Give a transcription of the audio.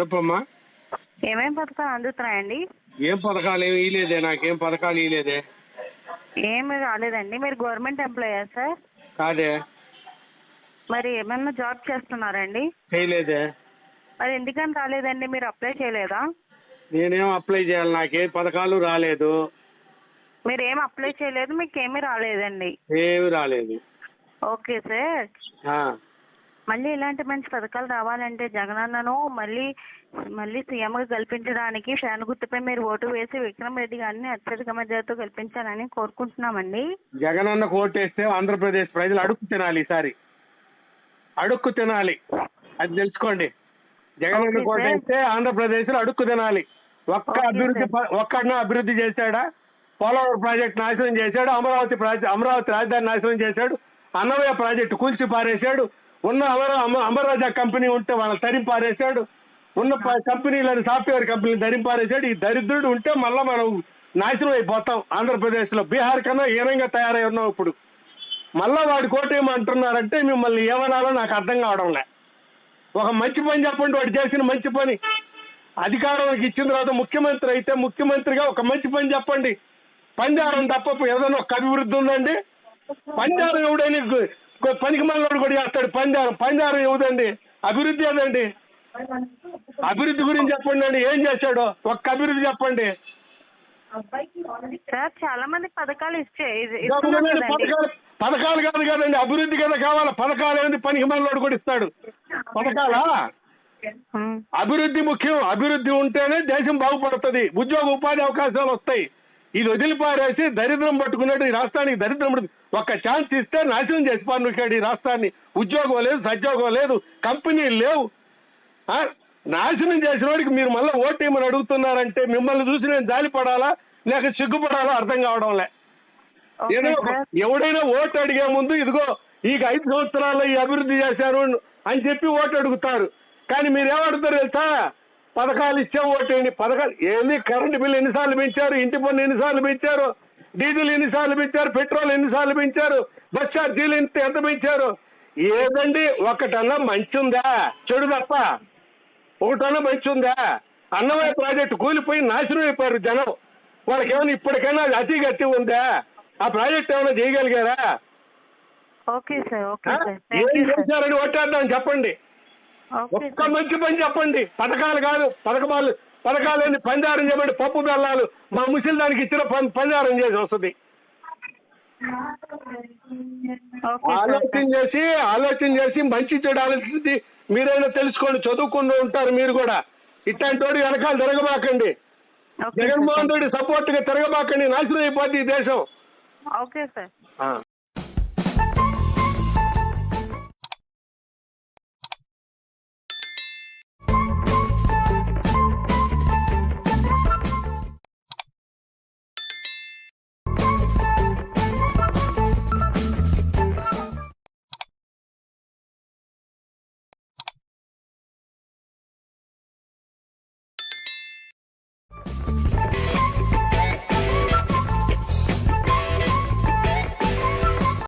చెప్పమ్మా. ఏమేం పథకాలు అందుతున్నాయండి? ఏం పథకాలు ఏమి ఇలేదే, నాకేం పథకాలు ఇలేదే. ఏమి రాలేదండి. మీరు గవర్నమెంట్ ఎంప్లాయా సార్? కాదే. మరి ఏమన్నా జాబ్ చేస్తున్నారండి? చేయలేదే. మరి ఎందుకని రాలేదండి? మీరు అప్లై చేయలేదా? నేనేం అప్లై చేయాలి, నాకేం పథకాలు రాలేదు. మీరు ఏం అప్లై చేయలేదు, మీకు ఏమీ రాలేదండి. ఏమి రాలేదు. Okay sir. ఆ. మళ్ళీ ఇలాంటి మంచి పథకాలు రావాలంటే జగనన్నను మళ్ళీ మళ్ళీ సీఎంగా కల్పించడానికి ఫ్యాన్ గుర్తుపై మీరు ఓటు వేసి విక్రమ్ రెడ్డి గారిని అత్యధిక మెజార్టీతో కల్పించాలని కోరుకుంటున్నామండి. జగనన్న ఓటేస్తే ఆంధ్రప్రదేశ్ ప్రజలు అడుక్కు తినాలి ఈసారి. అడుక్కు తినాలి, అది తెలుసుకోండి. జగనన్న ఓటేస్తే ఆంధ్రప్రదేశ్ లో అడుక్కు తినాలి. ఒక్కడన్నా అభివృద్ధి చేశాడా? పోలవరం ప్రాజెక్టు నాశనం చేశాడు. అమరావతి రాజధాని నాశనం చేశాడు. అన్నమయ్య ప్రాజెక్టు కూల్చి పారేశాడు. ఉన్న అమరరాజా కంపెనీ ఉంటే వాళ్ళని తరిమి పారేశాడు. ఉన్న కంపెనీలను సాఫ్ట్వేర్ కంపెనీలు తరిమి పారేశాడు. ఈ దరిద్రుడు ఉంటే మళ్ళీ మనం నాశనం అయిపోతాం. ఆంధ్రప్రదేశ్లో బీహార్ కన్నా హీనంగా తయారై ఉన్నాం ఇప్పుడు. మళ్ళా వాడి కోటేమంటున్నారంటే మిమ్మల్ని ఏమనాలో నాకు అర్థం కావడంలే. ఒక మంచి పని చెప్పండి, వాడు చేసిన మంచి పని. అధికారంలోకి ఇచ్చిన తర్వాత ముఖ్యమంత్రి అయితే ముఖ్యమంత్రిగా ఒక మంచి పని చెప్పండి. పంజారం తప్ప ఏదైనా ఒక అభివృద్ధి ఉందండి? పంజారం ఎవడని పనికి మళ్ళీ కూడా చేస్తాడు. పంజారం ఎవదండి? అభివృద్ధి ఏదండి? అభివృద్ధి గురించి చెప్పండి అండి. ఏం చేశాడు? ఒక్క అభివృద్ధి చెప్పండి. సార్ చాలా మంది పథకాలు పథకాలు కాదు కదండి, అభివృద్ధి కదా కావాలి. పథకాలు ఏంది? పనికి మళ్ళీ కూడా ఇస్తాడు పథకాలా? అభివృద్ధి ముఖ్యం. అభివృద్ధి ఉంటేనే దేశం బాగుపడుతుంది, ఉద్యోగ ఉపాధి అవకాశాలు వస్తాయి. ఇది వదిలిపారేసి దరిద్రం పట్టుకున్నాడు. ఈ రాష్ట్రానికి దరిద్రం ఒక్క ఛాన్స్ ఇస్తే నాశనం చేసి పారుకాడు ఈ రాష్ట్రాన్ని. ఉద్యోగం లేదు, సద్యోగం లేదు, కంపెనీలు లేవు. నాశనం చేసిన వాడికి మీరు మళ్ళీ ఓటేమని అడుగుతున్నారంటే మిమ్మల్ని చూసి నేను జాలిపడాలా లేక సిగ్గుపడాలా అర్థం కావడంలే. ఏదో ఎవడైనా ఓటు అడిగే ముందు ఇదిగో ఈ 5 సంవత్సరాల్లో ఈ అభివృద్ధి చేశారు అని చెప్పి ఓటు అడుగుతారు. కానీ మీరు ఏమడుగుతారు తెలుసా? పథకాలు ఇచ్చే ఓటేయండి. పథకాలు ఏంది? కరెంటు బిల్లు ఎన్నిసార్లు పెంచారు? ఇంటి పన్ను ఎన్నిసార్లు పెంచారు? డీజిల్ ఎన్నిసార్లు పెంచారు? పెట్రోల్ ఎన్నిసార్లు పెంచారు? బస్ ఛార్జీలు ఎంత పెంచారు? ఏదండి ఒకటన్నా మంచి ఉందా? చెడు తప్ప ఒకటన్నా మంచి ఉందా? అన్నమయ్య ప్రాజెక్టు కూలిపోయి నాశనం అయిపోయారు జనం. వాళ్ళకి ఏమైనా ఇప్పటికైనా అతి గట్టి ఉందా? ఆ ప్రాజెక్ట్ ఏమైనా చేయగలిగారా? ఏం చేశారని ఓటేద్దాం చెప్పండి. ఒక్క మంచి పని చెప్పండి. పథకాలు కాదు, పథకాలు పంజారం చెప్పండి. పప్పు బెల్లాలు మా ముసలి దానికి ఇచ్చిన పంజారం చేసి వస్తుంది. ఆలోచన చేసి మంచి చెడు ఆలోచించి మీరైనా తెలుసుకోండి. చదువుకుంటూ ఉంటారు మీరు కూడా. ఇట్లాంటి వాడు వెనకాల తిరగబాకండి. జగన్మోహన్ రెడ్డి సపోర్ట్ గా తిరగబాకండి. నాశనం అయిపోద్ది ఈ దేశం.